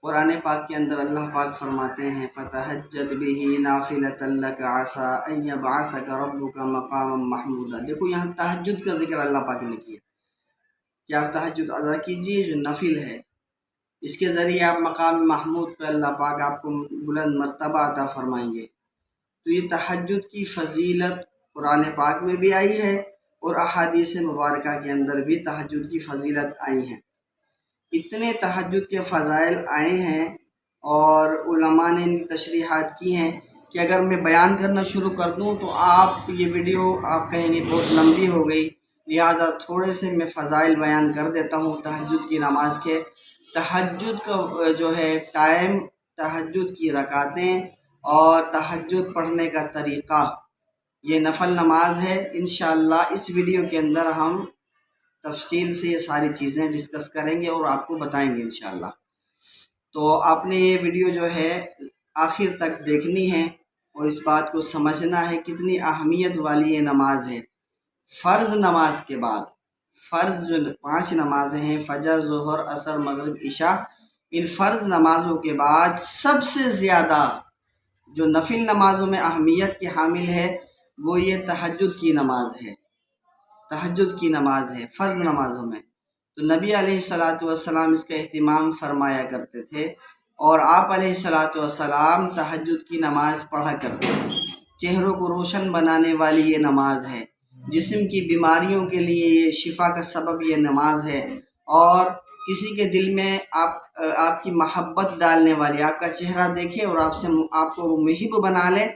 قرآن پاک کے اندر اللہ پاک فرماتے ہیں فتہجد بہ نافلۃ لک عسیٰ ان یبعثک ربک مقاما محمودا۔ دیکھو یہاں تہجد کا ذکر اللہ پاک نے کیا کہ آپ تہجد ادا کیجئے جو نفل ہے، اس کے ذریعے آپ مقام محمود پہ اللہ پاک آپ کو بلند مرتبہ عطا فرمائیں گے۔ تو یہ تہجد کی فضیلت قرآن پاک میں بھی آئی ہے اور احادیث مبارکہ کے اندر بھی تہجد کی فضیلت آئی ہیں۔ اتنے تہجد کے فضائل آئے ہیں اور علماء نے ان کی تشریحات کی ہیں کہ اگر میں بیان کرنا شروع کر دوں تو آپ یہ ویڈیو آپ کہیں گے بہت لمبی ہو گئی، لہٰذا تھوڑے سے میں فضائل بیان کر دیتا ہوں تہجد کی نماز کے۔ تہجد کا جو ہے ٹائم، تہجد کی رکعتیں اور تہجد پڑھنے کا طریقہ، یہ نفل نماز ہے۔ انشاءاللہ اس ویڈیو کے اندر ہم تفصیل سے یہ ساری چیزیں ڈسکس کریں گے اور آپ کو بتائیں گے انشاءاللہ۔ تو آپ نے یہ ویڈیو جو ہے آخر تک دیکھنی ہے اور اس بات کو سمجھنا ہے کتنی اہمیت والی یہ نماز ہے۔ فرض نماز کے بعد، فرض جو 5 نمازیں ہیں فجر، ظہر، عصر، مغرب، عشاء، ان فرض نمازوں کے بعد سب سے زیادہ جو نفل نمازوں میں اہمیت کی حامل ہے وہ یہ تہجد کی نماز ہے، تہجد کی نماز ہے فرض نمازوں میں۔ تو نبی علیہ الصلاۃ والسلام اس کا اہتمام فرمایا کرتے تھے اور آپ علیہ الصلاۃ والسلام تہجد کی نماز پڑھا کرتے تھے۔ چہروں کو روشن بنانے والی یہ نماز ہے، جسم کی بیماریوں کے لیے یہ شفا کا سبب یہ نماز ہے، اور کسی کے دل میں آپ کی محبت ڈالنے والی، آپ کا چہرہ دیکھے اور آپ کو محب بنا لے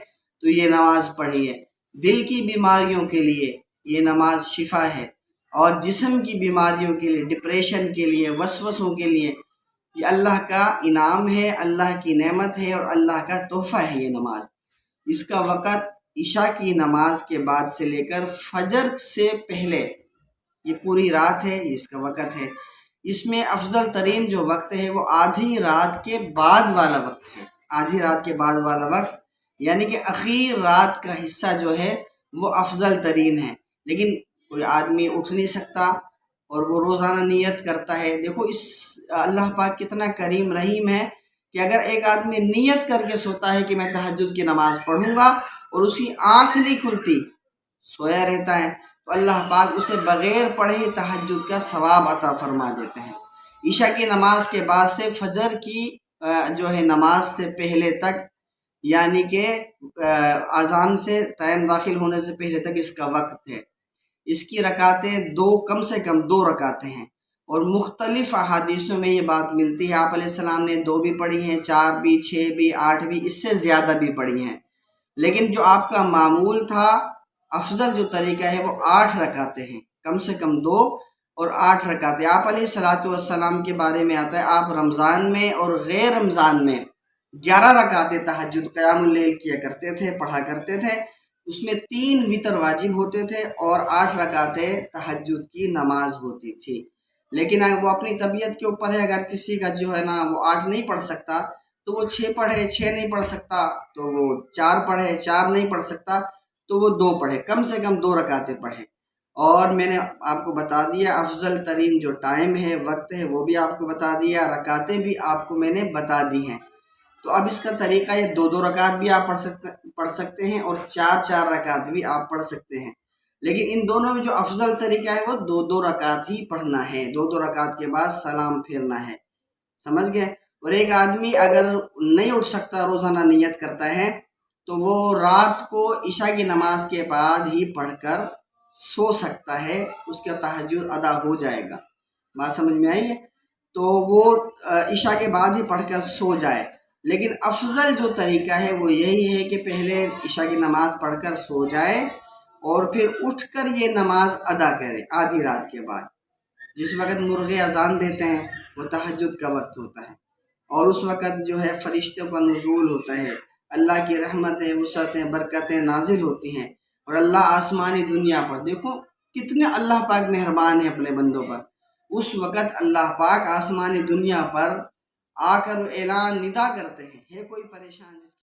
تو یہ نماز پڑھیے۔ دل کی بیماریوں کے لیے یہ نماز شفا ہے، اور جسم کی بیماریوں کے لیے، ڈپریشن کے لیے، وسوسوں کے لیے یہ اللہ کا انعام ہے، اللہ کی نعمت ہے اور اللہ کا تحفہ ہے یہ نماز۔ اس کا وقت عشاء کی نماز کے بعد سے لے کر فجر سے پہلے، یہ پوری رات ہے، یہ اس کا وقت ہے۔ اس میں افضل ترین جو وقت ہے وہ آدھی رات کے بعد والا وقت ہے، آدھی رات کے بعد والا وقت، یعنی کہ اخیر رات کا حصہ جو ہے وہ افضل ترین ہے۔ لیکن کوئی آدمی اٹھ نہیں سکتا اور وہ روزانہ نیت کرتا ہے۔ دیکھو اس اللہ پاک کتنا کریم رحیم ہے کہ اگر ایک آدمی نیت کر کے سوتا ہے کہ میں تہجد کی نماز پڑھوں گا اور اس کی آنکھ نہیں کھلتی، سویا رہتا ہے، تو اللہ پاک اسے بغیر پڑھے تہجد کا ثواب عطا فرما دیتے ہیں۔ عشاء کی نماز کے بعد سے فجر کی جو ہے نماز سے پہلے تک، یعنی کہ اذان سے ٹائم داخل ہونے سے پہلے تک اس کا وقت ہے۔ اس کی رکعتیں کم سے کم 2 رکعتیں ہیں، اور مختلف احادیثوں میں یہ بات ملتی ہے۔ آپ علیہ السلام نے 2 بھی پڑھی ہیں، 4 بھی، 6 بھی، 8 بھی، اس سے زیادہ بھی پڑھی ہیں، لیکن جو آپ کا معمول تھا، افضل جو طریقہ ہے وہ 8 رکعتیں ہیں، کم سے کم 2 اور 8 رکعتیں۔ آپ علیہ الصلاۃ والسلام کے بارے میں آتا ہے آپ رمضان میں اور غیر رمضان میں 11 رکعتیں تہجد قیام اللیل کیا کرتے تھے، پڑھا کرتے تھے۔ اس میں 3 وتر واجب ہوتے تھے اور 8 رکعتیں تہجد کی نماز ہوتی تھی۔ لیکن وہ اپنی طبیعت کے اوپر ہے، اگر کسی کا جو ہے نا وہ 8 نہیں پڑھ سکتا تو وہ 6 پڑھے، 6 نہیں پڑھ سکتا تو وہ 4 پڑھے، 4 نہیں پڑھ سکتا تو وہ 2 پڑھے، کم سے کم 2 رکعتیں پڑھے۔ اور میں نے آپ کو بتا دیا افضل ترین جو ٹائم ہے، وقت ہے، وہ بھی آپ کو بتا دیا، رکعتیں بھی آپ کو میں نے بتا دی ہیں۔ تو اب اس کا طریقہ یہ 2 رکعت بھی آپ پڑھ سکتے ہیں اور 4 رکعت بھی آپ پڑھ سکتے ہیں، لیکن ان دونوں میں جو افضل طریقہ ہے وہ 2 رکعت ہی پڑھنا ہے، 2 رکعت کے بعد سلام پھیرنا ہے، سمجھ گئے؟ اور ایک آدمی اگر نہیں اٹھ سکتا، روزانہ نیت کرتا ہے، تو وہ رات کو عشاء کی نماز کے بعد ہی پڑھ کر سو سکتا ہے، اس کا تہجد ادا ہو جائے گا۔ بات سمجھ میں آئی ہے؟ تو وہ عشاء کے بعد ہی پڑھ کر سو جائے، لیکن افضل جو طریقہ ہے وہ یہی ہے کہ پہلے عشاء کی نماز پڑھ کر سو جائے اور پھر اٹھ کر یہ نماز ادا کرے آدھی رات کے بعد۔ جس وقت مرغے اذان دیتے ہیں وہ تہجد کا وقت ہوتا ہے، اور اس وقت جو ہے فرشتوں کا نزول ہوتا ہے، اللہ کی رحمتیں، وسعتیں، برکتیں نازل ہوتی ہیں، اور اللہ آسمانی دنیا پر، دیکھو کتنے اللہ پاک مہربان ہیں اپنے بندوں پر، اس وقت اللہ پاک آسمانی دنیا پر آ کر اعلان ندا کرتے ہیں، ہے کوئی پریشان؟